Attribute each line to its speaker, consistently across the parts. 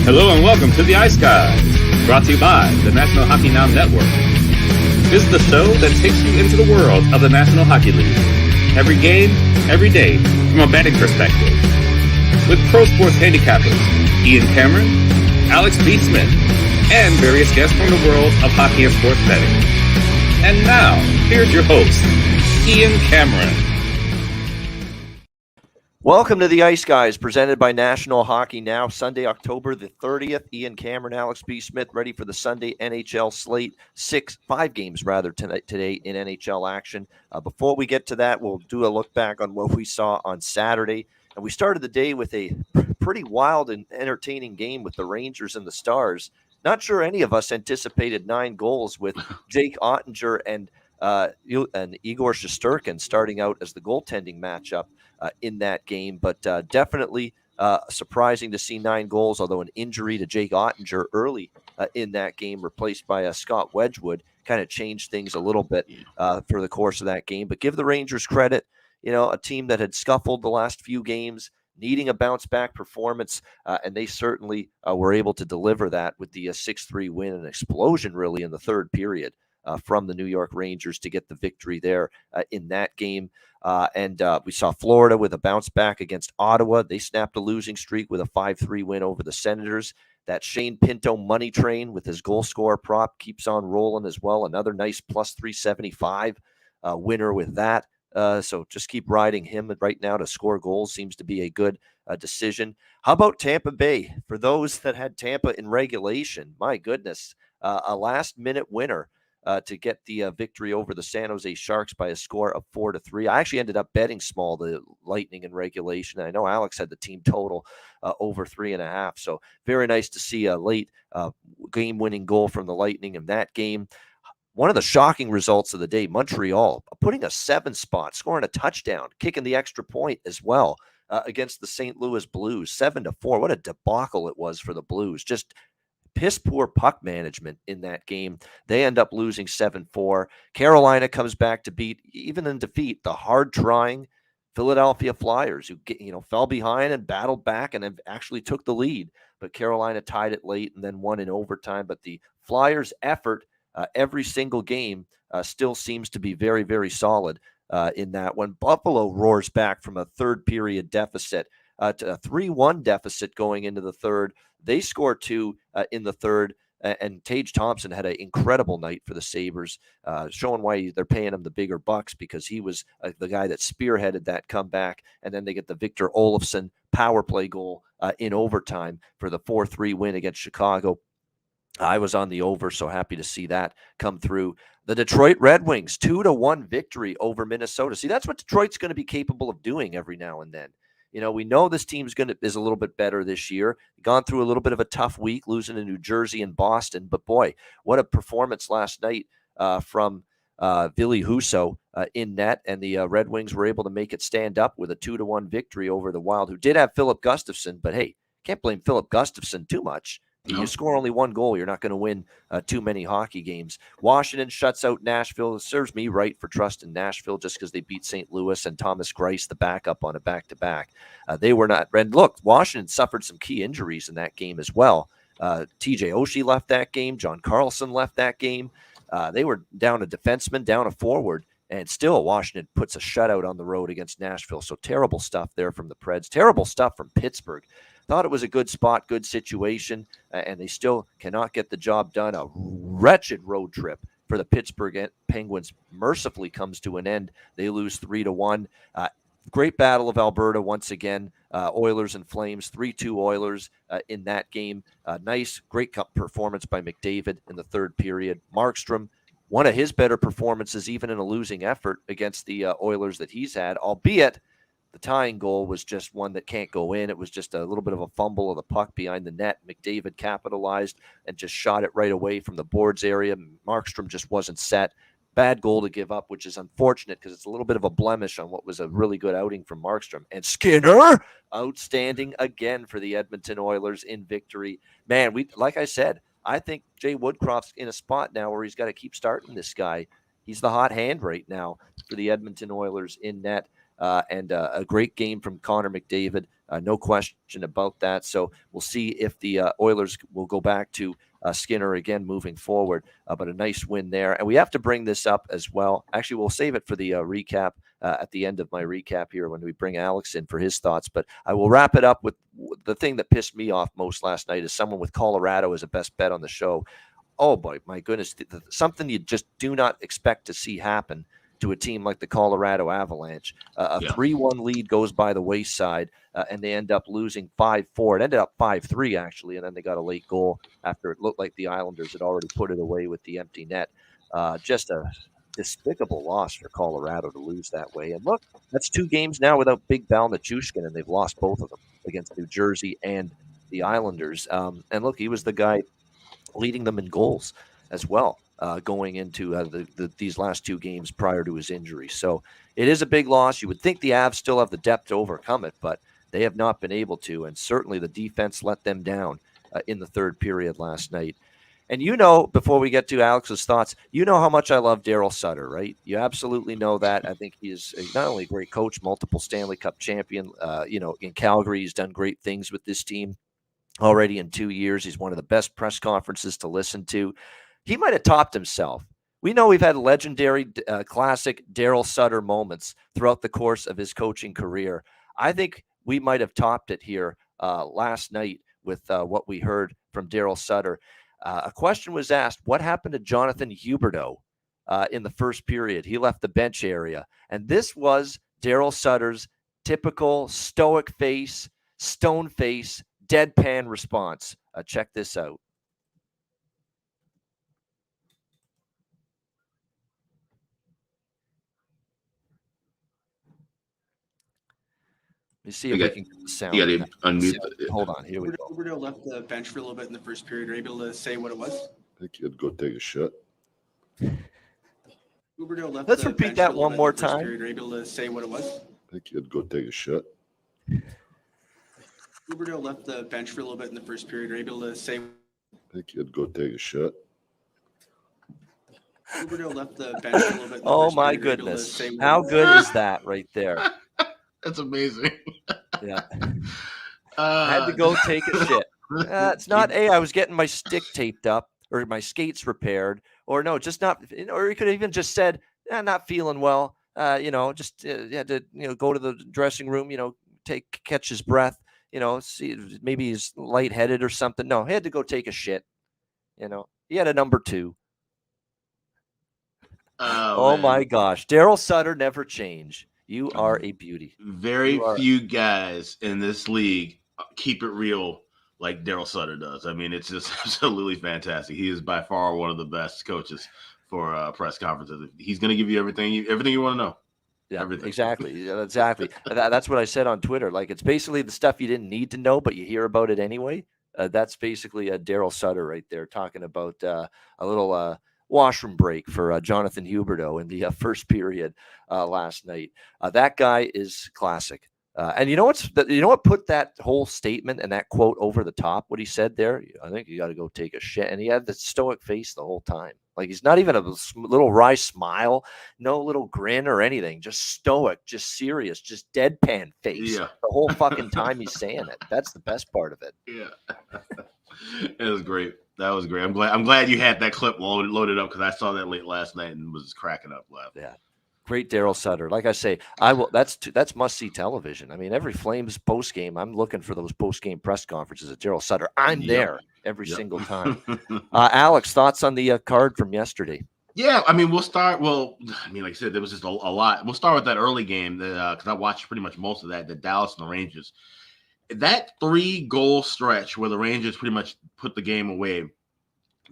Speaker 1: Hello and welcome to the Ice Guys, brought to you by the National Hockey Now Network. This is the show that takes you into the world of the National Hockey League. Every game, every day, from a betting perspective. With pro sports handicappers, Ian Cameron, Alex B. Smith, and various guests from the world of hockey and sports betting. And now, here's your host, Ian Cameron.
Speaker 2: Welcome to the Ice Guys, presented by National Hockey Now. Sunday, October the 30th. Ian Cameron, Alex B. Smith, ready for the Sunday NHL slate. Five games today in NHL action. Before we get to that, we'll do a look back on what we saw on Saturday. And we started the day with a pretty wild and entertaining game with the Rangers and the Stars. Not sure any of us anticipated 9 goals with Jake Ottinger and Igor Shesterkin starting out as the goaltending matchup in that game, but definitely surprising to see 9 goals, although an injury to Jake Ottinger early in that game, replaced by Scott Wedgwood, kind of changed things a little bit for the course of that game. But give the Rangers credit, a team that had scuffled the last few games, needing a bounce-back performance, and they certainly were able to deliver that with the 6-3 win, an explosion really in the third period from the New York Rangers to get the victory there in that game. And we saw Florida with a bounce back against Ottawa. They snapped a losing streak with a 5-3 win over the Senators. That Shane Pinto money train with his goal scorer prop keeps on rolling as well. Another nice plus 375 winner with that. So just keep riding him right now to score goals seems to be a good decision. How about Tampa Bay? For those that had Tampa in regulation, my goodness, a last-minute winner to get the victory over the San Jose Sharks by a score of 4-3. I actually ended up betting small the Lightning in regulation. I know Alex had the team total over 3.5. So very nice to see a late game-winning goal from the Lightning in that game. One of the shocking results of the day, Montreal putting a 7 spot, scoring a touchdown, kicking the extra point as well against the St. Louis Blues, 7-4. What a debacle it was for the Blues. Just piss poor puck management in that game. They end up losing 7-4. Carolina comes back to beat, even in defeat, the hard-trying Philadelphia Flyers, who fell behind and battled back and actually took the lead. But Carolina tied it late and then won in overtime. But the Flyers' effort every single game still seems to be very, very solid in that one. Buffalo roars back from a third-period deficit to a 3-1 deficit going into the third. They scored 2 in the third, and Tage Thompson had an incredible night for the Sabres, showing why they're paying him the bigger bucks, because he was the guy that spearheaded that comeback. And then they get the Victor Olofsson power play goal in overtime for the 4-3 win against Chicago. I was on the over, so happy to see that come through. The Detroit Red Wings, 2-1 victory over Minnesota. See, that's what Detroit's going to be capable of doing every now and then. We know this team's is a little bit better this year. Gone through a little bit of a tough week, losing to New Jersey and Boston. But boy, what a performance last night from Ville Husso in net. And the Red Wings were able to make it stand up with a 2-1 victory over the Wild, who did have Philip Gustafsson. But hey, can't blame Philip Gustafsson too much. You score only 1 goal, you're not going to win too many hockey games. Washington shuts out Nashville. It serves me right for trust in Nashville just because they beat St. Louis and Thomas Greiss, the backup, on a back-to-back. They were not. And look, Washington suffered some key injuries in that game as well. TJ Oshie left that game. John Carlson left that game. They were down a defenseman, down a forward, and still Washington puts a shutout on the road against Nashville. So terrible stuff there from the Preds. Terrible stuff from Pittsburgh. Thought it was a good spot, good situation, and they still cannot get the job done. A wretched road trip for the Pittsburgh Penguins mercifully comes to an end. They lose 3-1. Great battle of Alberta once again. Oilers and Flames, 3-2 Oilers in that game. Nice, great performance by McDavid in the third period. Markstrom, one of his better performances even in a losing effort against the Oilers that he's had, albeit the tying goal was just one that can't go in. It was just a little bit of a fumble of the puck behind the net. McDavid capitalized and just shot it right away from the boards area. Markstrom just wasn't set. Bad goal to give up, which is unfortunate because it's a little bit of a blemish on what was a really good outing from Markstrom. And Skinner, outstanding again for the Edmonton Oilers in victory. Man, like I said, I think Jay Woodcroft's in a spot now where he's got to keep starting this guy. He's the hot hand right now for the Edmonton Oilers in net. and a great game from Connor McDavid. No question about that. So we'll see if the Oilers will go back to Skinner again moving forward, but a nice win there. And we have to bring this up as well. Actually, we'll save it for the recap at the end of my recap here when we bring Alex in for his thoughts. But I will wrap it up with the thing that pissed me off most last night is someone with Colorado as a best bet on the show. Oh, boy, my goodness, something you just do not expect to see happen to a team like the Colorado Avalanche. A 3-1 lead goes by the wayside, and they end up losing 5-4. It ended up 5-3, actually, and then they got a late goal after it looked like the Islanders had already put it away with the empty net. Just a despicable loss for Colorado to lose that way. And look, that's 2 games now without Big Val Nichushkin, and they've lost both of them against New Jersey and the Islanders. And look, he was the guy leading them in goals as well, going into these last 2 games prior to his injury. So it is a big loss. You would think the Avs still have the depth to overcome it, but they have not been able to. And certainly the defense let them down in the third period last night. And before we get to Alex's thoughts, how much I love Daryl Sutter, right? You absolutely know that. I think he is not only a great coach, multiple Stanley Cup champion. In Calgary, he's done great things with this team already in 2 years. He's one of the best press conferences to listen to. He might have topped himself. We know we've had legendary, classic Daryl Sutter moments throughout the course of his coaching career. I think we might have topped it here last night with what we heard from Daryl Sutter. A question was asked, what happened to Jonathan Huberdeau in the first period? He left the bench area. And this was Daryl Sutter's typical stoic face, stone face, deadpan response. Check this out. Let me see if we can get the sound.
Speaker 3: Yeah, they unmute.
Speaker 2: Hold on, here we go.
Speaker 4: Huberdeau left the bench for a little bit in the first period. Are you able to say what it was?
Speaker 5: I think he'd go take a shit.
Speaker 4: Huberdeau left.
Speaker 2: Let's repeat that one more time.
Speaker 4: Are you able to say what it was?
Speaker 5: I think he'd go take a shit.
Speaker 4: Huberdeau left the bench for a little bit in the first period. Are you able to say?
Speaker 5: I think he'd go take a shit.
Speaker 4: Huberdeau left the bench for a little bit.
Speaker 2: Oh my goodness! How good is that right there?
Speaker 3: That's amazing.
Speaker 2: Yeah. I had to go take a shit. It's not I was getting my stick taped up or my skates repaired, or no, just not. Or he could have even just said, "Not feeling well." Just had to go to the dressing room. Catch his breath. See maybe he's lightheaded or something. No, he had to go take a shit. He had a number 2. Oh my gosh, Daryl Sutter never changed. You are a beauty.
Speaker 3: Very few guys in this league keep it real like Daryl Sutter does. I mean, it's just absolutely fantastic. He is by far one of the best coaches for press conferences. He's going to give you everything you want to know.
Speaker 2: Yeah,
Speaker 3: everything.
Speaker 2: Exactly. That's what I said on Twitter. Like, it's basically the stuff you didn't need to know, but you hear about it anyway. That's basically a Daryl Sutter right there talking about a little washroom break for Jonathan Huberdeau in the first period last night. That guy is classic. And you know what put that whole statement and that quote over the top? What he said there, I think you got to go take a shit. And he had the stoic face the whole time. Like, he's not even a little wry smile, no little grin or anything. Just stoic, just serious, just deadpan face the whole fucking time he's saying it. That's the best part of it.
Speaker 3: Yeah, it was great. That was great. I'm glad you had that clip loaded up because I saw that late last night and was cracking up laughing.
Speaker 2: Yeah. Great Daryl Sutter. Like I say, that's must-see television. I mean, every Flames post-game, I'm looking for those post-game press conferences at Daryl Sutter. I'm there every single time. Alex, thoughts on the card from yesterday?
Speaker 3: Yeah, I mean, we'll start. Well, I mean, like I said, there was just a lot. We'll start with that early game because I watched pretty much most of that, the Dallas and the Rangers. That 3-goal stretch where the Rangers pretty much put the game away,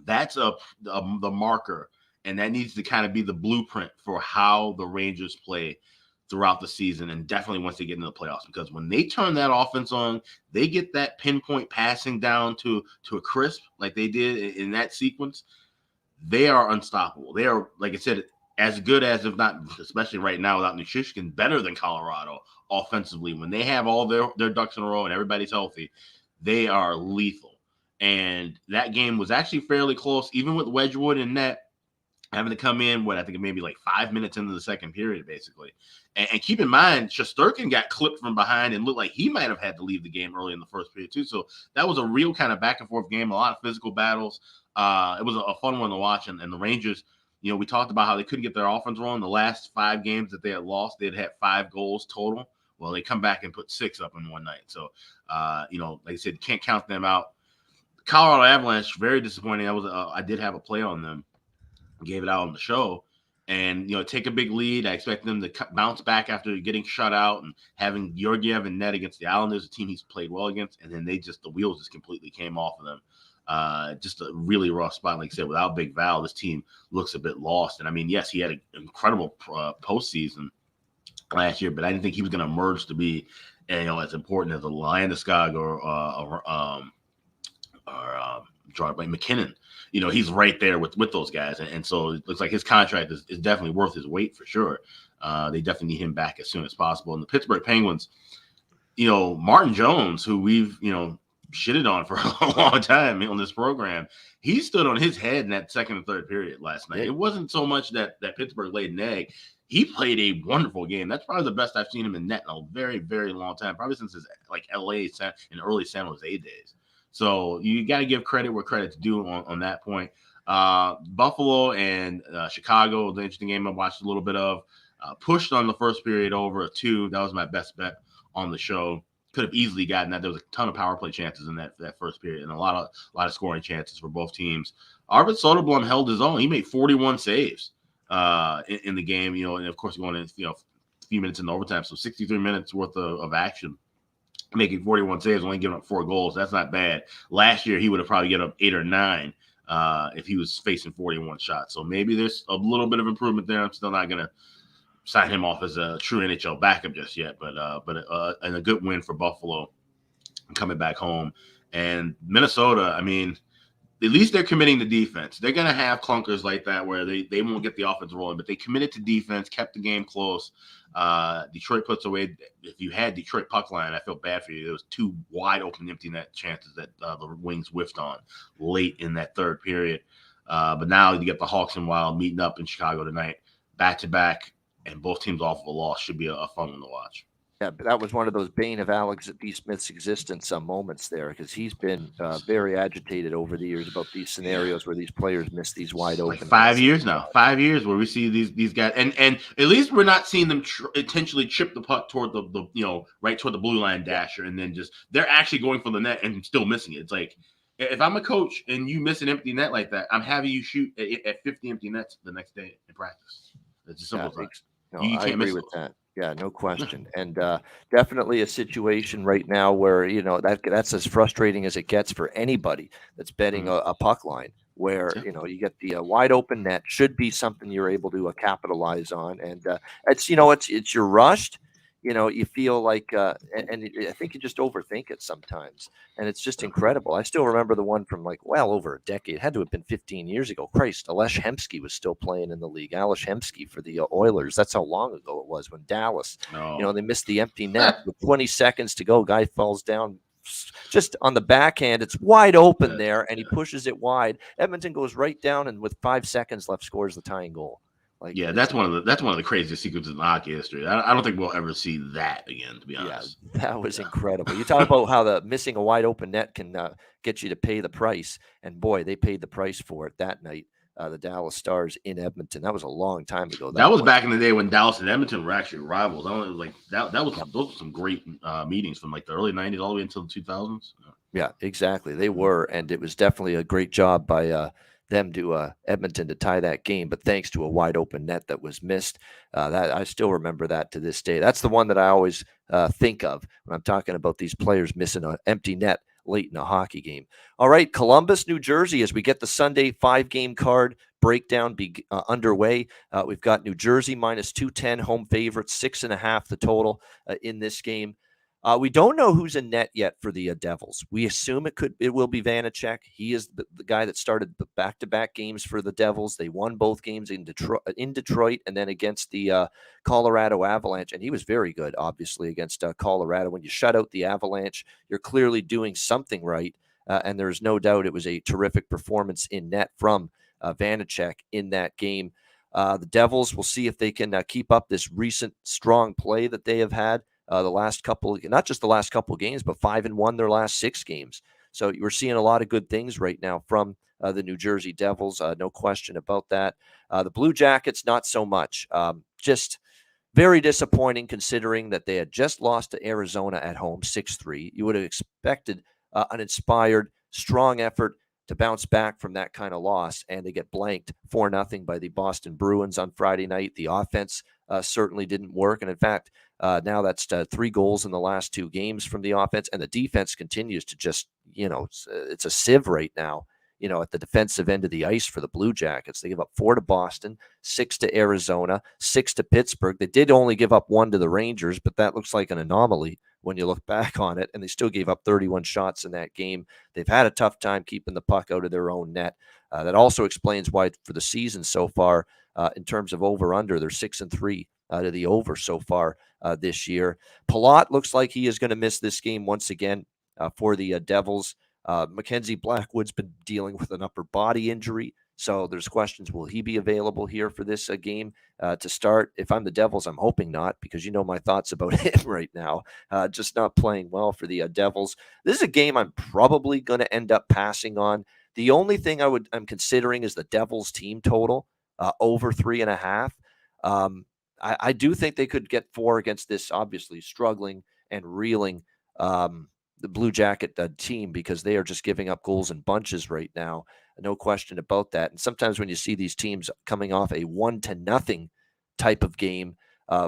Speaker 3: that's the marker. And that needs to kind of be the blueprint for how the Rangers play throughout the season, and definitely once they get into the playoffs. Because when they turn that offense on, they get that pinpoint passing down to a crisp like they did in that sequence, they are unstoppable. They are, like I said, as good as, if not, especially right now without Nichushkin, better than Colorado offensively. When they have all their ducks in a row and everybody's healthy, they are lethal. And that game was actually fairly close, even with Wedgwood and net. having to come in, I think maybe like 5 minutes into the second period, basically. And keep in mind, Shesterkin got clipped from behind and looked like he might have had to leave the game early in the first period, too. So that was a real kind of back and forth game, a lot of physical battles. It was a fun one to watch. And the Rangers, we talked about how they couldn't get their offense rolling. The last 5 games that they had lost, they had 5 goals total. Well, they come back and put 6 up in one night. So, like I said, can't count them out. Colorado Avalanche, very disappointing. I did have a play on them. Gave it out on the show, and take a big lead. I expect them to bounce back after getting shut out and having Georgiev and net against the Islanders, a team he's played well against, and then the wheels just completely came off of them. Just a really rough spot. Like I said, without Big Val, this team looks a bit lost. And I mean, yes, he had an incredible postseason last year, but I didn't think he was going to emerge to be, as important as a Landeskog or McKinnon. He's right there with those guys. And so it looks like his contract is definitely worth his weight for sure. They definitely need him back as soon as possible. And the Pittsburgh Penguins, Martin Jones, who we've, shitted on for a long time on this program, he stood on his head in that second and third period last night. It wasn't so much that Pittsburgh laid an egg. He played a wonderful game. That's probably the best I've seen him in net in a very, very long time, probably since his LA and early San Jose days. So you got to give credit where credit's due on that point. Buffalo and Chicago was an interesting game I watched a little bit of. Pushed on the first period over a 2. That was my best bet on the show. Could have easily gotten that. There was a ton of power play chances in that first period and a lot of scoring chances for both teams. Arvid Soderblom held his own. He made 41 saves in the game, and of course going in, a few minutes in the overtime. So 63 minutes worth of action. Making 41 saves, only giving up 4 goals. That's not bad. Last year, he would have probably given up 8 or 9 if he was facing 41 shots. So maybe there's a little bit of improvement there. I'm still not going to sign him off as a true NHL backup just yet, but and a good win for Buffalo coming back home. And Minnesota, I mean, at least they're committing to defense. They're going to have clunkers like that where they won't get the offense rolling, but they committed to defense, kept the game close. Detroit puts away. If you had Detroit puck line, I feel bad for you. There was 2 wide open empty net chances that the Wings whiffed on late in that third period. But now you get the Hawks and Wild meeting up in Chicago tonight, back to back, and both teams off of a loss. Should be a fun one to watch.
Speaker 2: Yeah, but that was one of those bane of Alex D. Smith's existence moments there, because he's been very agitated over the years about these scenarios where these players miss these wide open.
Speaker 3: Like 5 years now, 5 years where we see these guys, and at least we're not seeing them intentionally chip the puck toward the right toward the blue line dasher, and then just they're actually going for the net and still missing it. It's like, if I'm a coach and you miss an empty net like that, I'm having you shoot at 50 empty nets the next day in practice. It's just simple as that.
Speaker 2: No,
Speaker 3: You
Speaker 2: I
Speaker 3: can't
Speaker 2: agree
Speaker 3: miss
Speaker 2: with
Speaker 3: those.
Speaker 2: that. Yeah, no question. And definitely a situation right now where, that's as frustrating as it gets for anybody that's betting a puck line, where, you get the wide open net. Should be something you're able to capitalize on. And it's you're rushed. You feel like, and I think you just overthink it sometimes. And it's just incredible. I still remember the one from well over a decade. It had to have been 15 years ago. Christ, Alesh Hemsky was still playing in the league. Alesh Hemsky for the Oilers. That's how long ago it was when Dallas, they missed the empty net with 20 seconds to go. Guy falls down just on the backhand. It's wide open there, and he pushes it wide. Edmonton goes right down, and with 5 seconds left, scores the tying goal.
Speaker 3: That's one of the craziest sequences in hockey history. I don't think we'll ever see that again, to be honest.
Speaker 2: Yeah, that was incredible. You talk about how the missing a wide open net can get you to pay the price, and boy, they paid the price for it that night. The Dallas Stars in Edmonton. That was a long time ago.
Speaker 3: That was back in the day when Dallas and Edmonton were actually rivals. Those were some great meetings from the early '90s all the way until the 2000s.
Speaker 2: Yeah, exactly. They were, and it was definitely a great job by them to Edmonton to tie that game, but thanks to a wide open net that was missed. That I still remember that to this day. That's the one that I always think of when I'm talking about these players missing an empty net late in a hockey game. All right, Columbus, New Jersey, as we get the Sunday 5-game card breakdown underway. We've got New Jersey minus 210, home favorites, 6.5 the total in this game. We don't know who's in net yet for the Devils. We assume it will be Vanacek. He is the guy that started the back-to-back games for the Devils. They won both games in Detroit and then against the Colorado Avalanche. And he was very good, obviously, against Colorado. When you shut out the Avalanche, you're clearly doing something right. And there's no doubt it was a terrific performance in net from Vanacek in that game. The Devils, will see if they can keep up this recent strong play that they have had the last couple, not just the last couple of games, but 5-1 their last 6 games. So we're seeing a lot of good things right now from the New Jersey Devils. No question about that. The Blue Jackets, not so much. Just very disappointing considering that they had just lost to Arizona at home 6-3. You would have expected an inspired, strong effort to bounce back from that kind of loss, and they get blanked 4-0 by the Boston Bruins on Friday night. The offense certainly didn't work, and in fact, now that's 3 goals in the last 2 games from the offense, and the defense continues to just, it's a sieve right now, at the defensive end of the ice for the Blue Jackets. They give up 4 to Boston, 6 to Arizona, 6 to Pittsburgh. They did only give up 1 to the Rangers, but that looks like an anomaly when you look back on it, and they still gave up 31 shots in that game. They've had a tough time keeping the puck out of their own net. That also explains why for the season so far, in terms of over-under, they're 6-3 out of the over so far this year. Palat looks like he is going to miss this game once again for the Devils. Mackenzie Blackwood's been dealing with an upper body injury, so there's questions, will he be available here for this game to start? If I'm the Devils, I'm hoping not, because my thoughts about him right now. Just not playing well for the Devils. This is a game I'm probably going to end up passing on. The only thing I'm considering is the Devils team total over 3.5. I do think they could get 4 against this obviously struggling and reeling the Blue Jacket team, because they are just giving up goals in bunches right now. No question about that. And sometimes when you see these teams coming off a 1-0 type of game,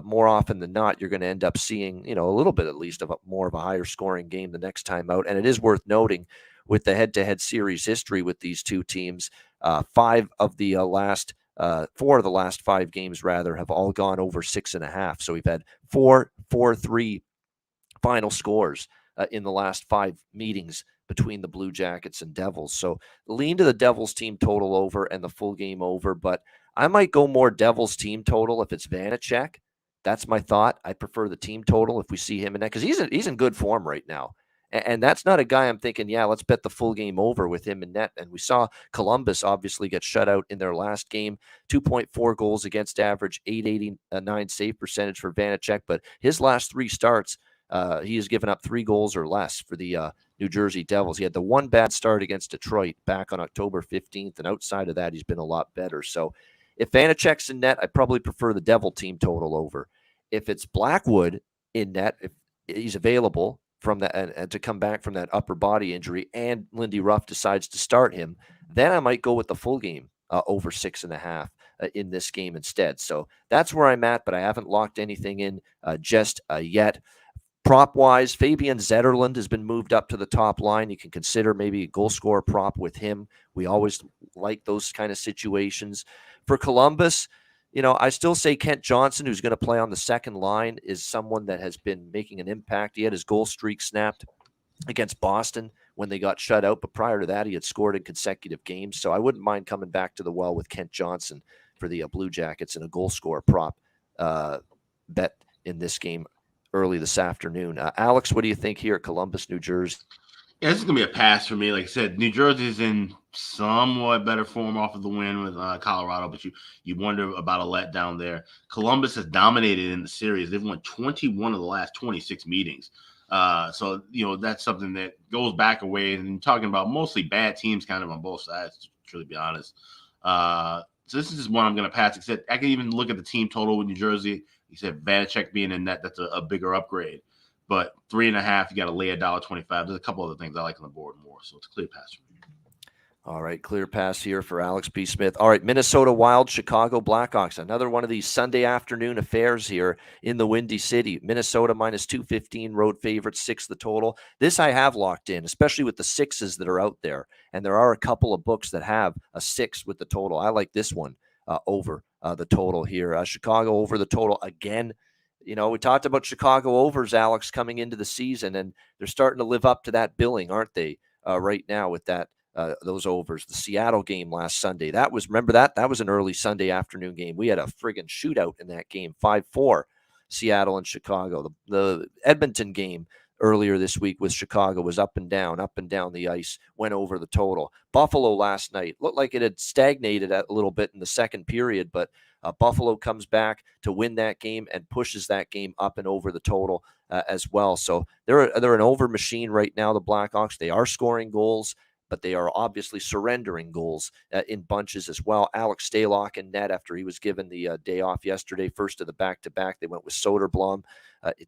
Speaker 2: more often than not, you're going to end up seeing, a little bit at least of more of a higher scoring game the next time out. And it is worth noting, with the head-to-head series history with these two teams, 4 of the last 5 games rather have all gone over 6.5. So we've had 4-4-3 final scores in the last 5 meetings between the Blue Jackets and Devils. So lean to the Devils team total over and the full game over, but I might go more Devils team total if it's Vanacek. That's my thought. I prefer the team total if we see him in that, because he's in good form right now. And that's not a guy I'm thinking, let's bet the full game over with him in net. And we saw Columbus obviously get shut out in their last game, 2.4 goals against average, 889 save percentage for Vanacek. But his last 3 starts, he has given up 3 goals or less for the New Jersey Devils. He had the one bad start against Detroit back on October 15th, and outside of that, he's been a lot better. So if Vanacek's in net, I probably prefer the Devil team total over. If it's Blackwood in net, if he's available from that and to come back from that upper body injury, and Lindy Ruff decides to start him, then I might go with the full game over 6.5 in this game instead. So that's where I'm at, but I haven't locked anything in just yet. Prop-wise, Fabian Zetterlund has been moved up to the top line. You can consider maybe a goal scorer prop with him. We always like those kind of situations. For Columbus, I still say Kent Johnson, who's going to play on the second line, is someone that has been making an impact. He had his goal streak snapped against Boston when they got shut out, but prior to that, he had scored in consecutive games. So I wouldn't mind coming back to the well with Kent Johnson for the Blue Jackets and a goal scorer prop bet in this game early this afternoon. Alex, what do you think here at Columbus, New Jersey?
Speaker 3: Yeah, this is going to be a pass for me. Like I said, New Jersey's in somewhat better form off of the win with Colorado, but you wonder about a letdown there. Columbus has dominated in the series. They've won 21 of the last 26 meetings. So, that's something that goes back a ways. And talking about mostly bad teams kind of on both sides, to truly be honest. So this is just one I'm going to pass. Except I can even look at the team total with New Jersey. You said Vanacek being in net, that's a bigger upgrade. But 3.5, you got to lay $1.25. There's a couple other things I like on the board more, so it's a clear pass for me.
Speaker 2: All right, clear pass here for Alex P. Smith. All right, Minnesota Wild, Chicago Blackhawks. Another one of these Sunday afternoon affairs here in the Windy City. Minnesota minus 215, road favorites, 6 the total. This I have locked in, especially with the 6s that are out there. And there are a couple of books that have a 6 with the total. I like this one over the total here. Chicago over the total again. We talked about Chicago overs, Alex, coming into the season, and they're starting to live up to that billing, aren't they, right now with that those overs. The Seattle game last Sunday, remember that was an early Sunday afternoon game. We had a friggin' shootout in that game, 5-4, Seattle and Chicago. The Edmonton game earlier this week with Chicago was up and down the ice, went over the total. Buffalo last night looked like it had stagnated a little bit in the second period, but Buffalo comes back to win that game and pushes that game up and over the total as well. So they're an over machine right now, the Blackhawks. They are scoring goals, but they are obviously surrendering goals in bunches as well. Alex Stalock in net after he was given the day off yesterday, first of the back-to-back. They went with Soderblom,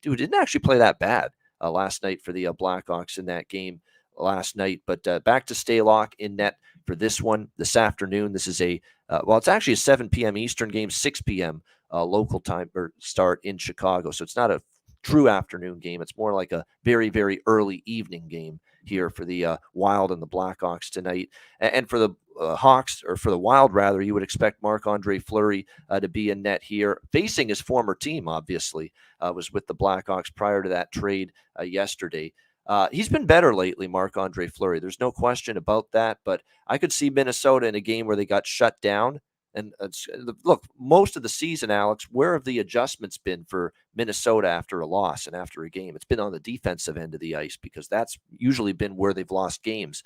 Speaker 2: who didn't actually play that bad last night for the Blackhawks in that game last night. But back to Stalock in net for this one this afternoon. This is it's actually a 7 p.m. Eastern game, 6 p.m. Local time or start in Chicago. So it's not a true afternoon game. It's more like a very, very early evening game here for the Wild and the Blackhawks tonight. And for the Hawks, or for the Wild rather, you would expect Marc-Andre Fleury to be in net here, facing his former team, obviously, was with the Blackhawks prior to that trade yesterday. He's been better lately, Marc-Andre Fleury. There's no question about that, but I could see Minnesota in a game where they got shut down. And look, most of the season, Alex, where have the adjustments been for Minnesota after a loss and after a game? It's been on the defensive end of the ice, because that's usually been where they've lost games.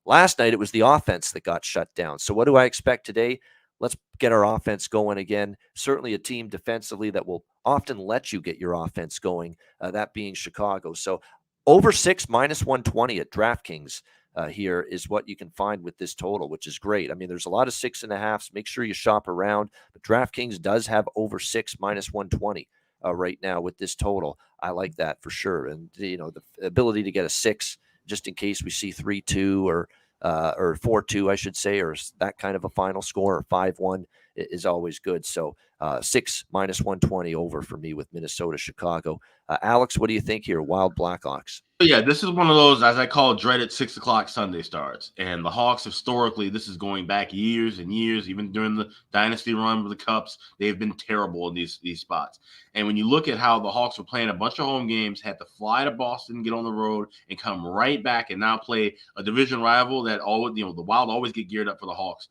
Speaker 2: Last night, it was the offense that got shut down. So what do I expect today? Let's get our offense going again. Certainly a team defensively that will often let you get your offense going, that being Chicago. So over 6 -120 at DraftKings. Here is what you can find with this total, which is great. I mean, there's a lot of 6.5s. Make sure you shop around. But DraftKings does have over 6 -120 right now with this total. I like that for sure. And, the ability to get a 6 just in case we see 3-2 or 4-2, I should say, or that kind of a final score, or 5-1 is always good. So 6 -120 over for me with Minnesota, Chicago. Alex, what do you think here? Wild Blackhawks.
Speaker 3: Yeah, this is one of those, as I call, dreaded 6 o'clock Sunday starts. And the Hawks, historically, this is going back years and years, even during the dynasty run with the Cups, they've been terrible in these spots. And when you look at how the Hawks were playing a bunch of home games, had to fly to Boston, get on the road, and come right back and now play a division rival that always, the Wild always get geared up for the Hawks,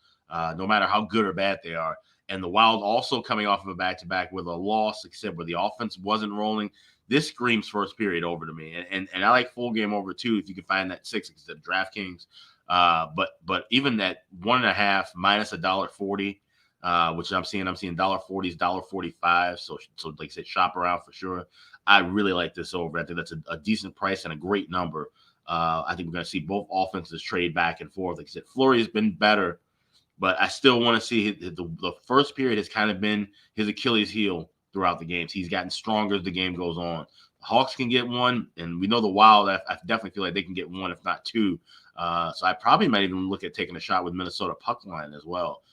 Speaker 3: no matter how good or bad they are. And the Wild also coming off of a back-to-back with a loss, except where the offense wasn't rolling. This screams first period over to me, and I like full game over too if you can find that 6 instead of DraftKings. But even that 1.5 minus $1.40, which I'm seeing $1.40s, $1.45. So like I said, shop around for sure. I really like this over. I think that's a decent price and a great number. I think we're going to see both offenses trade back and forth. Like I said, Fleury has been better, but I still want to see the first period has kind of been his Achilles heel throughout the games. He's gotten stronger as the game goes on. The Hawks can get one, and we know the Wild, I definitely feel like they can get one, if not two. So I probably might even look at taking a shot with Minnesota puck line as well.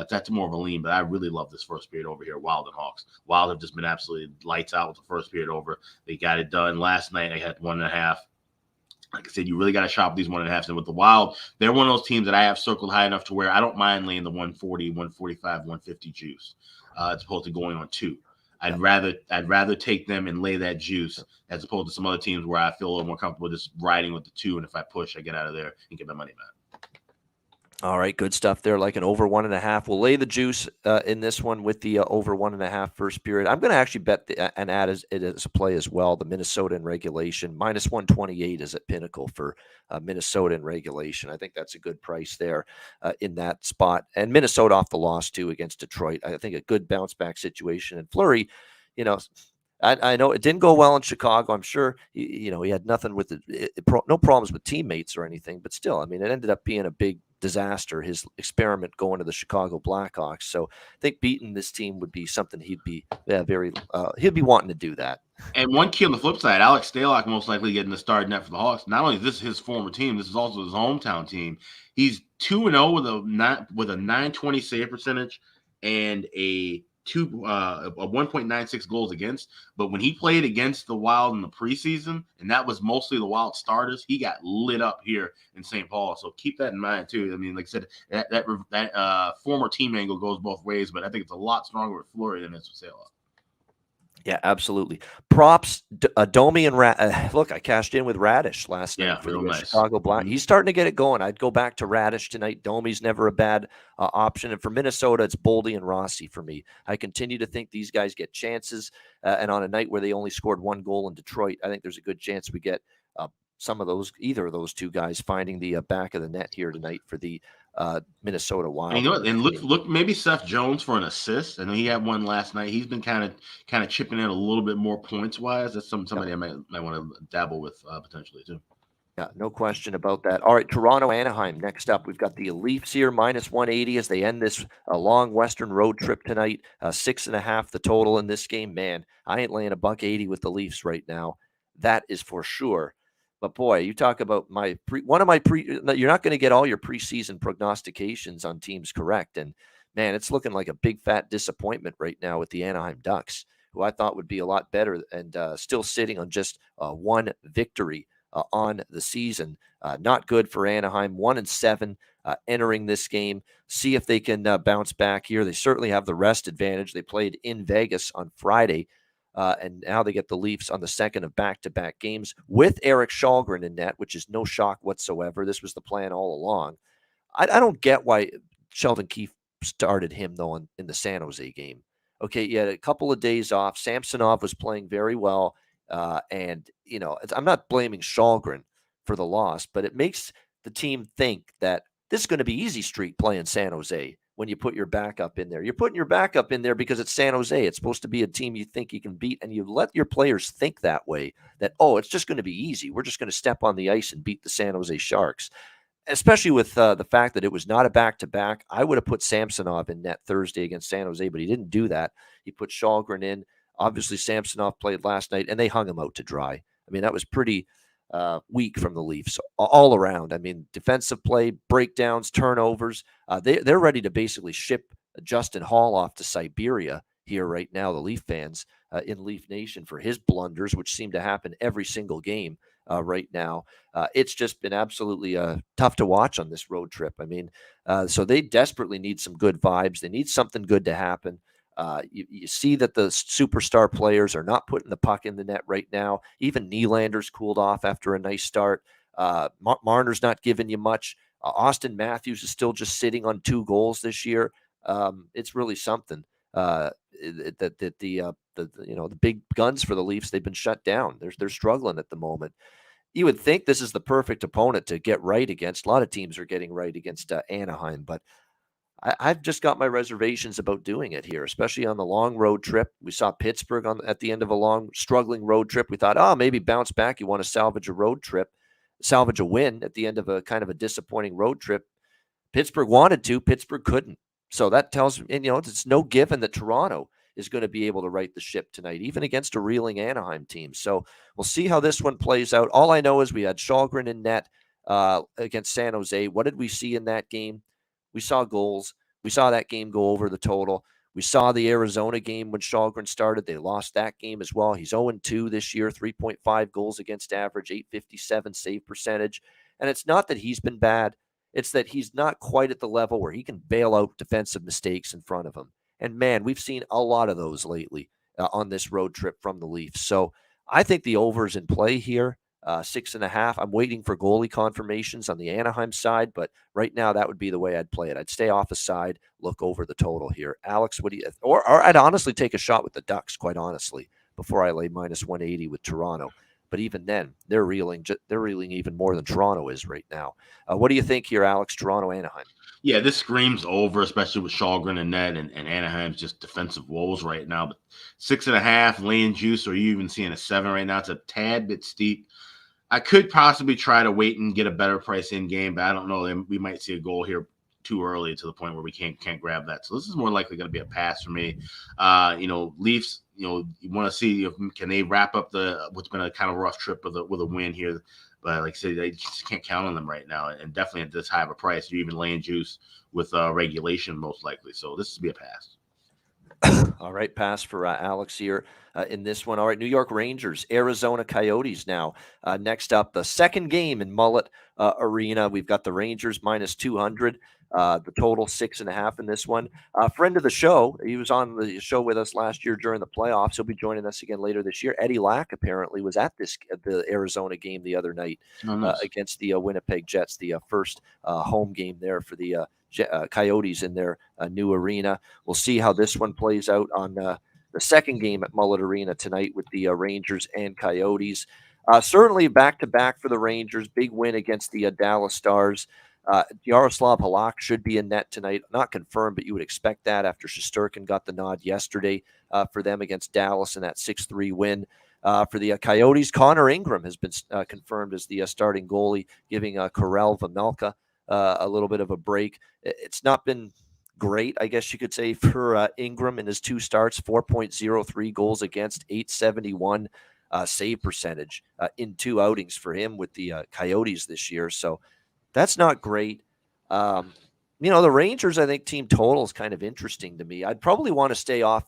Speaker 3: That's more of a lean, but I really love this first period over here, Wild and Hawks. Wild have just been absolutely lights out with the first period over. They got it done last night. They had 1.5. Like I said, you really got to shop these 1.5s. And with the Wild, they're one of those teams that I have circled high enough to where I don't mind laying the 140, 145, 150 juice as opposed to going on 2. I'd rather take them and lay that juice as opposed to some other teams where I feel a little more comfortable just riding with the 2. And if I push, I get out of there and get my money back.
Speaker 2: All right, good stuff there. Like an over 1.5. We'll lay the juice in this one with the over 1.5 first period. I'm going to actually bet and add it as a play as well. The Minnesota in regulation -128 is at Pinnacle for Minnesota in regulation. I think that's a good price there in that spot. And Minnesota off the loss too against Detroit. I think a good bounce back situation. And Fleury, I know it didn't go well in Chicago. I'm sure he had nothing with no problems with teammates or anything, but still, I mean, it ended up being a big disaster, his experiment going to the Chicago Blackhawks. So I think beating this team would be something he'd be wanting to do that.
Speaker 3: And one key on the flip side, Alex Stalock most likely getting the start net for the Hawks. Not only is this his former team, this is also his hometown team. He's 2-0 with a .920 save percentage and a 1.96 goals against. But when he played against the Wild in the preseason, and that was mostly the Wild starters, he got lit up here in St. Paul. So keep that in mind too. I mean, like I said, that former team angle goes both ways, but I think it's a lot stronger with Fleury than it's with Stalock.
Speaker 2: Yeah, absolutely. Props, Domi and look, I cashed in with Radish last
Speaker 3: Yeah,
Speaker 2: night for
Speaker 3: real
Speaker 2: the
Speaker 3: nice.
Speaker 2: Chicago Black.
Speaker 3: Mhm.
Speaker 2: He's starting to get it going. I'd go back to Radish tonight. Domi's never a bad option. And for Minnesota, it's Boldy and Rossi for me. I continue to think these guys get chances. And on a night where they only scored 1 goal in Detroit, I think there's a good chance we get either of those two guys finding the back of the net here tonight for the Minnesota Wild.
Speaker 3: And you know what? And look, maybe Seth Jones for an assist. I know he had one last night. He's been kind of chipping in a little bit more points wise. That's somebody I might want to dabble with potentially too.
Speaker 2: Yeah, no question about that. All right, Toronto, Anaheim. Next up, we've got the Leafs here, minus 180 as they end this long Western road trip tonight. 6.5 the total in this game. Man, I ain't laying $1.80 with the Leafs right now. That is for sure. But boy, you talk about you're not going to get all your preseason prognostications on teams correct. And man, it's looking like a big fat disappointment right now with the Anaheim Ducks, who I thought would be a lot better and still sitting on just one victory on the season. Not good for Anaheim. 1-7 entering this game. See if they can bounce back here. They certainly have the rest advantage. They played in Vegas on Friday, and now they get the Leafs on the second of back-to-back games with Eric Shalgren in net, which is no shock whatsoever. This was the plan all along. I don't get why Sheldon Keefe started him, though, in the San Jose game. Okay, he had a couple of days off. Samsonov was playing very well. And, I'm not blaming Shalgren for the loss, but it makes the team think that this is going to be easy street playing San Jose when you put your backup in there. You're putting your backup in there because it's San Jose. It's supposed to be a team you think you can beat, and you let your players think that way, that, it's just going to be easy. We're just going to step on the ice and beat the San Jose Sharks. Especially with the fact that it was not a back-to-back. I would have put Samsonov in net Thursday against San Jose, but he didn't do that. He put Shalgren in. Obviously, Samsonov played last night, and they hung him out to dry. I mean, that was pretty weak from the Leafs all around. I mean, defensive play, breakdowns, turnovers. They're ready to basically ship Justin Hall off to Siberia here right now, the Leaf fans in Leaf Nation, for his blunders, which seem to happen every single game right now. It's just been absolutely tough to watch on this road trip. I mean, so they desperately need some good vibes. They need something good to happen. You see that the superstar players are not putting the puck in the net right now. Even Nylander's cooled off after a nice start. Marner's not giving you much. Austin Matthews is still just sitting on 2 goals this year. It's really something that the big guns for the Leafs, they've been shut down. They're struggling at the moment. You would think this is the perfect opponent to get right against. A lot of teams are getting right against Anaheim, but I've just got my reservations about doing it here, especially on the long road trip. We saw Pittsburgh at the end of a long, struggling road trip. We thought, maybe bounce back. You want to salvage a road trip, salvage a win at the end of a kind of a disappointing road trip. Pittsburgh wanted to. Pittsburgh couldn't. So that tells me, it's no given that Toronto is going to be able to right the ship tonight, even against a reeling Anaheim team. So we'll see how this one plays out. All I know is we had Shalgren in net against San Jose. What did we see in that game? We saw goals. We saw that game go over the total. We saw the Arizona game when Shalgren started. They lost that game as well. He's 0-2 this year, 3.5 goals against average, .857 save percentage. And it's not that he's been bad. It's that he's not quite at the level where he can bail out defensive mistakes in front of him. And, man, we've seen a lot of those lately on this road trip from the Leafs. So I think the over's in play here. 6.5. I'm waiting for goalie confirmations on the Anaheim side, but right now that would be the way I'd play it. I'd stay off the side, look over the total here. Alex, what do you? Or I'd honestly take a shot with the Ducks, quite honestly, before I lay minus 180 with Toronto. But even then, they're reeling even more than Toronto is right now. What do you think here, Alex? Toronto, Anaheim.
Speaker 3: Yeah, this screams over, especially with Shalgren and net and Anaheim's just defensive woes right now. But 6.5 laying juice, or you even seeing a 7 right now? It's a tad bit steep. I could possibly try to wait and get a better price in game, but I don't know. We might see a goal here too early to the point where we can't grab that. So this is more likely going to be a pass for me. Leafs, you want to see can they wrap up what's been a kind of rough trip with a win here. But like I said, they just can't count on them right now, and definitely at this high of a price. You're even laying juice with regulation most likely. So this would be a pass.
Speaker 2: All right, pass for Alex here in this one. All right, New York Rangers, Arizona Coyotes now. Next up, the second game in Mullet Arena. We've got the Rangers minus 200. The total 6.5 in this one. Friend of the show, he was on the show with us last year during the playoffs. He'll be joining us again later this year. Eddie Lack apparently was at the Arizona game the other night against the Winnipeg Jets, the first home game there for the Coyotes in their new arena. We'll see how this one plays out on the second game at Mullet Arena tonight with the Rangers and Coyotes. Certainly back-to-back for the Rangers. Big win against the Dallas Stars. Yaroslav Halak should be in net tonight. Not confirmed, but you would expect that after Shesterkin got the nod yesterday for them against Dallas in that 6-3 win. For the Coyotes, Connor Ingram has been confirmed as the starting goalie, giving Karel Vejmelka a little bit of a break. It's not been great, I guess you could say, for Ingram in his 2 starts. 4.03 goals against, .871 save percentage in 2 outings for him with the Coyotes this year. So that's not great. The Rangers, I think team total is kind of interesting to me. I'd probably want to stay off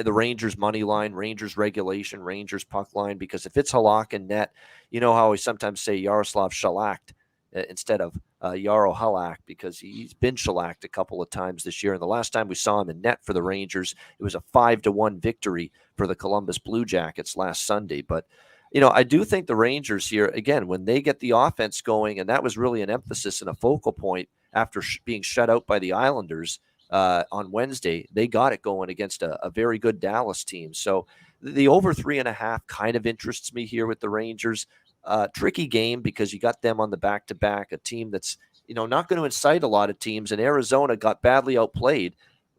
Speaker 2: the Rangers money line, Rangers regulation, Rangers puck line, because if it's Halak and net, you know how we sometimes say Yaroslav Shalakt instead of Yaro Halak, because he's been shellacked a couple of times this year. And the last time we saw him in net for the Rangers, it was a 5-1 victory for the Columbus Blue Jackets last Sunday. But I do think the Rangers here, again, when they get the offense going, and that was really an emphasis and a focal point after being shut out by the Islanders on Wednesday, they got it going against a very good Dallas team. So the over 3.5 kind of interests me here with the Rangers. Tricky game because you got them on the back-to-back, a team that's, not going to incite a lot of teams. And Arizona got badly outplayed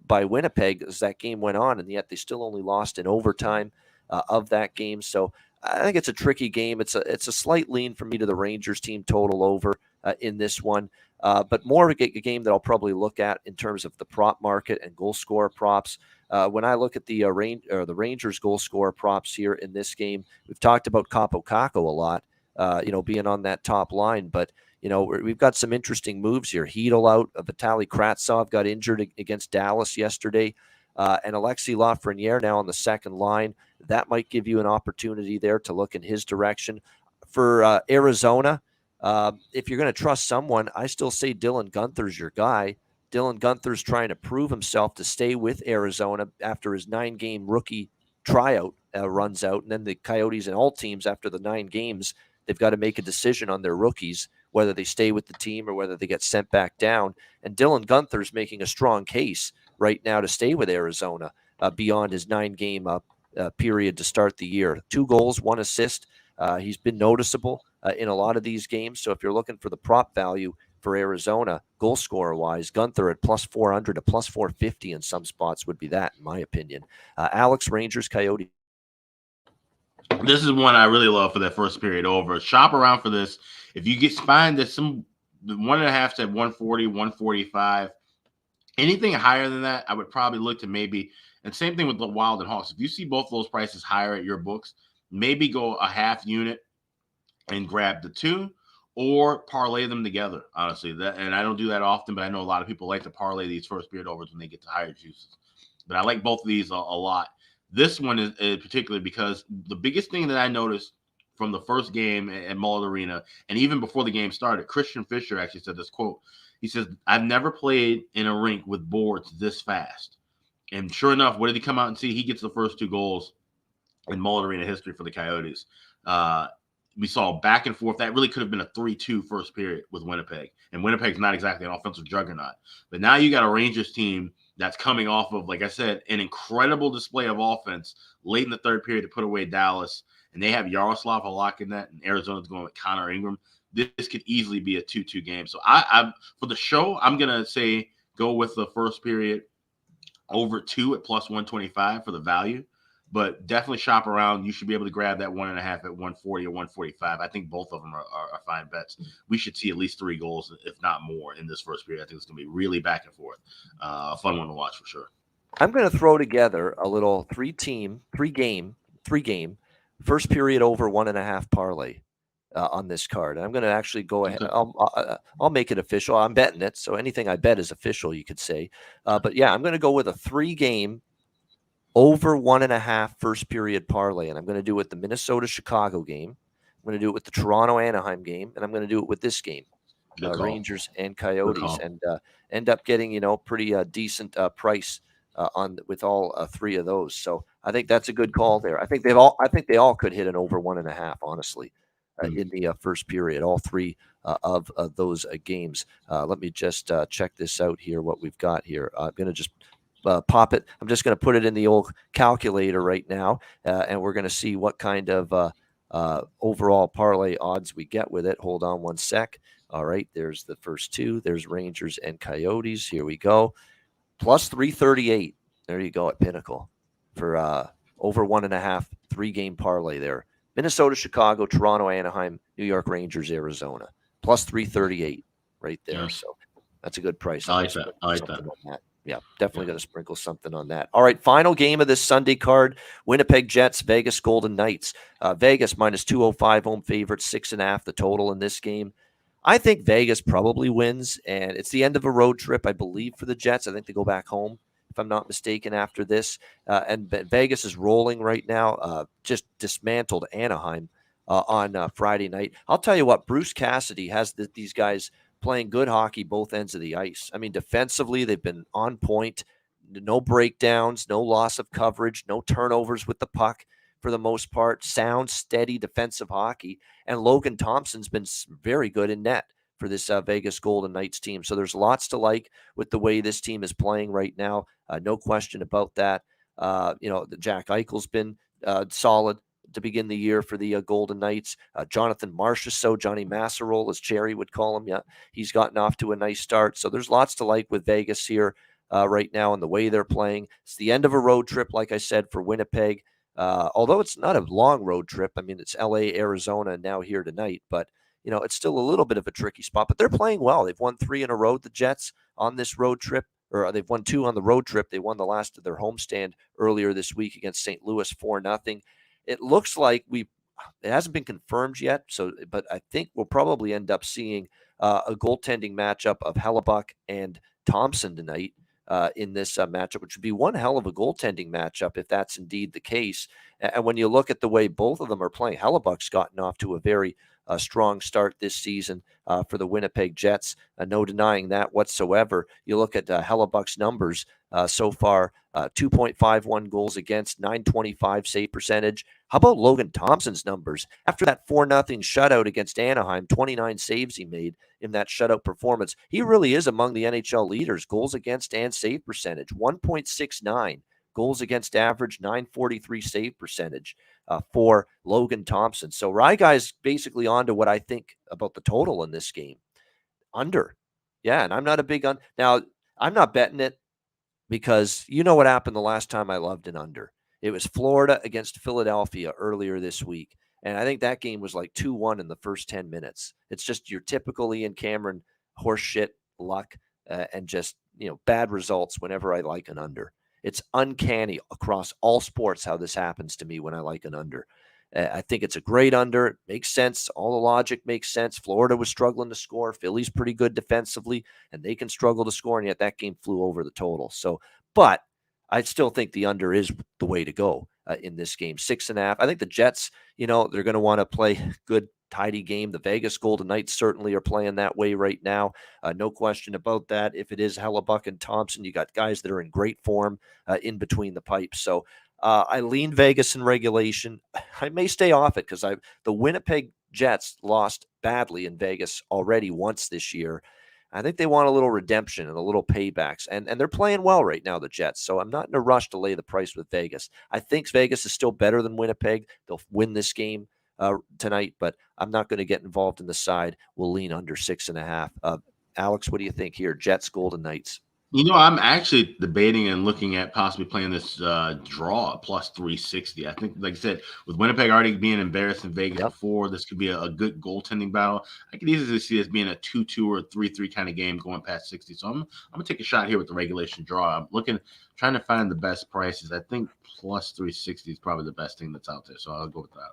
Speaker 2: by Winnipeg as that game went on, and yet they still only lost in overtime of that game. So I think it's a tricky game. It's a slight lean for me to the Rangers team total over in this one, but more of a game that I'll probably look at in terms of the prop market and goal scorer props. When I look at the Rangers goal scorer props here in this game, we've talked about Capo Caco a lot, being on that top line, but we've got some interesting moves here. Hedl out, Vitaly Kravtsov got injured against Dallas yesterday. And Alexei Lafreniere now on the second line. That might give you an opportunity there to look in his direction. For Arizona, if you're going to trust someone, I still say Dylan Guenther's your guy. Dylan Guenther's trying to prove himself to stay with Arizona after his 9-game rookie tryout runs out. And then the Coyotes and all teams after the 9 games, they've got to make a decision on their rookies, whether they stay with the team or whether they get sent back down. And Dylan Guenther's making a strong case right now to stay with Arizona beyond his 9-game period to start the year. 2 goals, 1 assist. He's been noticeable in a lot of these games. So if you're looking for the prop value for Arizona, goal scorer wise, Guenther at plus 400 to plus 450 in some spots would be that, in my opinion. Alex, Rangers, Coyote.
Speaker 3: This is one I really love for that first period over. Shop around for this. If you find that some 1.5 at 140, 145, anything higher than that, I would probably look to maybe, and same thing with the Wild and Hawks. If you see both those prices higher at your books, maybe go a half unit and grab the 2 or parlay them together, honestly. And I don't do that often, but I know a lot of people like to parlay these first period overs when they get to higher juices. But I like both of these a lot. This one is particularly because the biggest thing that I noticed from the first game at Mullet Arena, and even before the game started, Christian Fischer actually said this quote. He says, "I've never played in a rink with boards this fast." And sure enough, what did he come out and see? He gets the first 2 goals in Mullet Arena history for the Coyotes. We saw back and forth. That really could have been a 3-2 first period with Winnipeg. And Winnipeg's not exactly an offensive juggernaut. But now you got a Rangers team that's coming off of, like I said, an incredible display of offense late in the third period to put away Dallas. And they have Yaroslav Halak in that, and Arizona's going with Connor Ingram. This could easily be a 2-2 game. So I for the show, I'm going to say go with the first period over 2 at plus 125 for the value. But definitely shop around. You should be able to grab that 1.5 at 140 or 145. I think both of them are fine bets. We should see at least 3 goals, if not more, in this first period. I think it's going to be really back and forth. A fun one to watch for sure.
Speaker 2: I'm going to throw together a little 3-game first period over 1.5 parlay on this card. And I'm going to actually go ahead. I'll make it official. I'm betting it, so anything I bet is official, you could say. But yeah, I'm going to go with a 3-game over 1.5 first period parlay. And I'm going to do it with the Minnesota-Chicago game. I'm going to do it with the Toronto-Anaheim game. And I'm going to do it with this game, Rangers and Coyotes, and end up getting, pretty decent price with all three of those. So I think that's a good call there. I think they all could hit an over 1.5, honestly, in the first period, all three of those games. Let me just check this out here, what we've got here. I'm going to just pop it. I'm just going to put it in the old calculator right now, and we're going to see what kind of overall parlay odds we get with it. Hold on one sec. All right, there's the first two. There's Rangers and Coyotes. Here we go. Plus 338. There you go at Pinnacle for over 1.5 3-game parlay there. Minnesota, Chicago, Toronto, Anaheim, New York Rangers, Arizona. Plus 338 right there.
Speaker 3: Yeah.
Speaker 2: So that's a good price.
Speaker 3: I like that.
Speaker 2: Yeah, definitely going to sprinkle something on that. All right, final game of this Sunday card, Winnipeg Jets, Vegas Golden Knights. Vegas minus 205 home favorite, 6.5 the total in this game. I think Vegas probably wins, and it's the end of a road trip, I believe, for the Jets. I think they go back home, if I'm not mistaken, after this. And Vegas is rolling right now, just dismantled Anaheim on Friday night. I'll tell you what, Bruce Cassidy has these guys playing good hockey both ends of the ice. I mean, defensively, they've been on point. No breakdowns, no loss of coverage, no turnovers with the puck for the most part. Sound, steady defensive hockey. And Logan Thompson's been very good in net for this Vegas Golden Knights team. So there's lots to like with the way this team is playing right now. No question about that. Jack Eichel's been solid to begin the year for the Golden Knights. Jonathan Marchessault, Johnny Masserole, as Cherry would call him. Yeah, he's gotten off to a nice start. So there's lots to like with Vegas here right now and the way they're playing. It's the end of a road trip, like I said, for Winnipeg. Although it's not a long road trip. I mean, it's LA, Arizona, and now here tonight. But, it's still a little bit of a tricky spot. But they're playing well. They've won 3 in a row, the Jets, on this road trip. Or they've won 2 on the road trip. They won the last of their homestand earlier this week against St. Louis 4-0. It looks like it hasn't been confirmed yet. But I think we'll probably end up seeing a goaltending matchup of Hellebuck and Thompson tonight in this matchup, which would be one hell of a goaltending matchup if that's indeed the case. And when you look at the way both of them are playing, Hellebuck's gotten off to a very strong start this season for the Winnipeg Jets. No denying that whatsoever. You look at Hellebuck's numbers so far, 2.51 goals against, 925 save percentage. How about Logan Thompson's numbers? After that 4-0 shutout against Anaheim, 29 saves he made in that shutout performance. He really is among the NHL leaders, goals against and save percentage, 1.69. Goals against average, 943 save percentage for Logan Thompson. So Ryguy's basically on to what I think about the total in this game. Under. Yeah, and I'm not a big Now, I'm not betting it because you know what happened the last time I loved an under. It was Florida against Philadelphia earlier this week. And I think that game was like 2-1 in the first 10 minutes. It's just your typical Ian Cameron horseshit luck and just, bad results whenever I like an under. It's uncanny across all sports how this happens to me when I like an under. I think it's a great under. It makes sense. All the logic makes sense. Florida was struggling to score. Philly's pretty good defensively, and they can struggle to score, and yet that game flew over the total. But I still think the under is the way to go in this game. 6.5. I think the Jets, they're going to want to play good, tidy game. The Vegas Golden Knights certainly are playing that way right now. No question about that. If it is Hellebuck and Thompson, you got guys that are in great form in between the pipes. So I lean Vegas in regulation. I may stay off it because the Winnipeg Jets lost badly in Vegas already once this year. I think they want a little redemption and a little paybacks. And they're playing well right now, the Jets. So I'm not in a rush to lay the price with Vegas. I think Vegas is still better than Winnipeg. They'll win this game tonight, but I'm not going to get involved in the side. We'll lean under 6.5. Alex, what do you think here? Jets, Golden Knights.
Speaker 3: I'm actually debating and looking at possibly playing this draw at plus 360. I think, like I said, with Winnipeg already being embarrassed in Vegas before, this could be a good goaltending battle. I could easily see this being a 2-2 or 3-3 kind of game going past 60. So I'm going to take a shot here with the regulation draw. I'm trying to find the best prices. I think plus 360 is probably the best thing that's out there. So I'll go with that.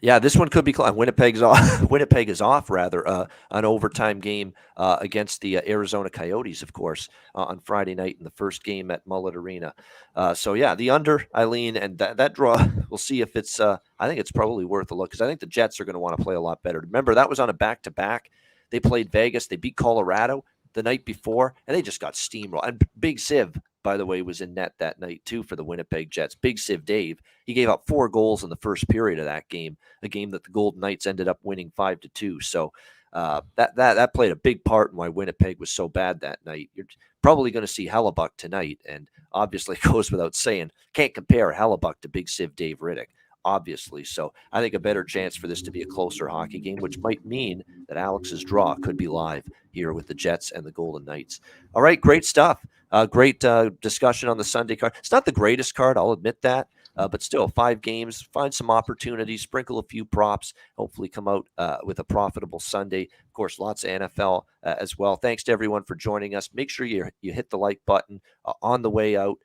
Speaker 2: Yeah, this one could be close. Winnipeg's off. Winnipeg is off, rather, an overtime game against the Arizona Coyotes, of course, on Friday night in the first game at Mullet Arena. So, yeah, the under, Eileen, and that draw, we'll see if it's I think it's probably worth a look because I think the Jets are going to want to play a lot better. Remember, that was on a back-to-back. They played Vegas. They beat Colorado the night before, and they just got steamrolled. And Big Siv, by the way, was in net that night, too, for the Winnipeg Jets. Big Siv Dave. He gave up 4 goals in the first period of that game, a game that the Golden Knights ended up winning 5-2. So that played a big part in why Winnipeg was so bad that night. You're probably going to see Hellebuck tonight, and obviously it goes without saying, can't compare Hellebuck to Big Siv Dave Riddick, obviously. So I think a better chance for this to be a closer hockey game, which might mean that Alex's draw could be live here with the Jets and the Golden Knights. All right, great stuff. Great discussion on the Sunday card. It's not the greatest card, I'll admit that. But still, 5 games, find some opportunities, sprinkle a few props, hopefully come out with a profitable Sunday. Of course, lots of NFL as well. Thanks to everyone for joining us. Make sure you hit the like button on the way out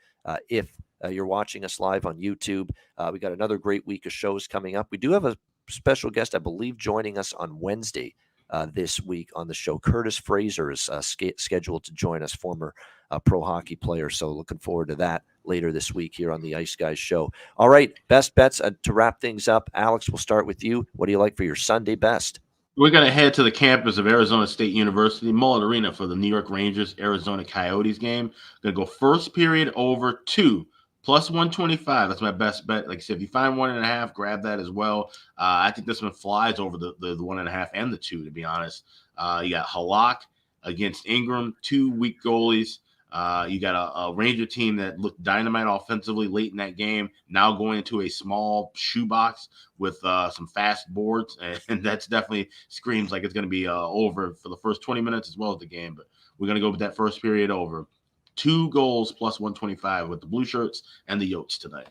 Speaker 2: if you're watching us live on YouTube. We got another great week of shows coming up. We do have a special guest, I believe, joining us on Wednesday this week on the show. Curtis Fraser is scheduled to join us, former pro hockey player. So looking forward to that later this week here on the Ice Guys show. All right, best bets to wrap things up. Alex, we'll start with you. What do you like for your Sunday best?
Speaker 3: We're going to head to the campus of Arizona State University, Mullet Arena, for the New York Rangers Arizona Coyotes game. Going to go first period over 2 plus 125. That's my best bet. Like I said, if you find 1.5, grab that as well. I think this one flies over the 1.5 and the 2, to be honest. You got Halak against Ingram, 2 weak goalies. You got a Ranger team that looked dynamite offensively late in that game, now going into a small shoebox with some fast boards, and that's definitely screams like it's going to be over for the first 20 minutes as well as the game. But we're going to go with that first period over. 2 goals plus 125 with the Blue Shirts and the Yotes tonight.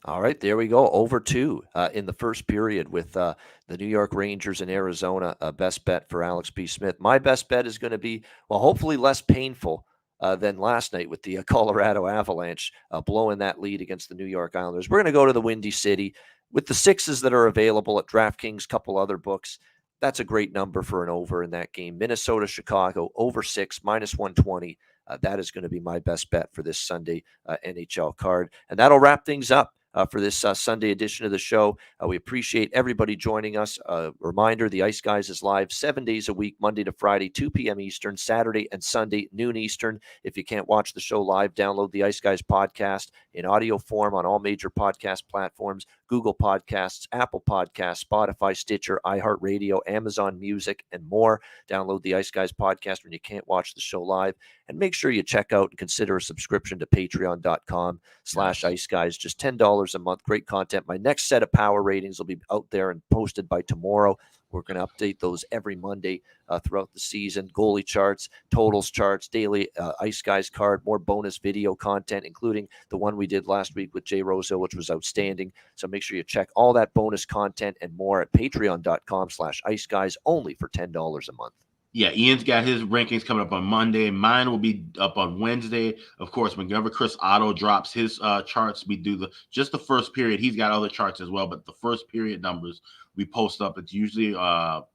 Speaker 2: All right, there we go. Over 2 in the first period with the New York Rangers in Arizona. Best bet for Alex P. Smith. My best bet is going to be, well, hopefully less painful than last night with the Colorado Avalanche blowing that lead against the New York Islanders. We're going to go to the Windy City with the 6s that are available at DraftKings, couple other books. That's a great number for an over in that game. Minnesota, Chicago, over 6, minus 120. That is going to be my best bet for this Sunday NHL card. And that'll wrap things up for this Sunday edition of the show. We appreciate everybody joining us. Reminder, the Ice Guys is live 7 days a week, Monday to Friday, 2 p.m. Eastern, Saturday and Sunday, noon Eastern. If you can't watch the show live, download the Ice Guys podcast in audio form on all major podcast platforms, Google Podcasts, Apple Podcasts, Spotify, Stitcher, iHeartRadio, Amazon Music, and more. Download the Ice Guys podcast when you can't watch the show live. And make sure you check out and consider a subscription to patreon.com/Ice Guys. Just $10 a month. Great content. My next set of power ratings will be out there and posted by tomorrow. We're going to update those every Monday throughout the season. Goalie charts, totals charts, daily Ice Guys card, more bonus video content, including the one we did last week with Jay Rosehill, which was outstanding. So make sure you check all that bonus content and more at patreon.com/Ice Guys, only for $10 a month.
Speaker 3: Yeah, Ian's got his rankings coming up on Monday. Mine will be up on Wednesday. Of course, whenever Chris Otto drops his charts, we do just the first period. He's got other charts as well, but the first period numbers we post up. It's usually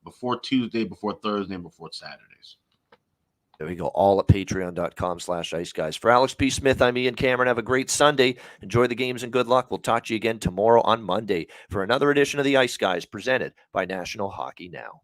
Speaker 3: before Tuesday, before Thursday, and before Saturdays.
Speaker 2: There we go. All at patreon.com/Ice Guys. For Alex P. Smith, I'm Ian Cameron. Have a great Sunday. Enjoy the games and good luck. We'll talk to you again tomorrow on Monday for another edition of the Ice Guys presented by National Hockey Now.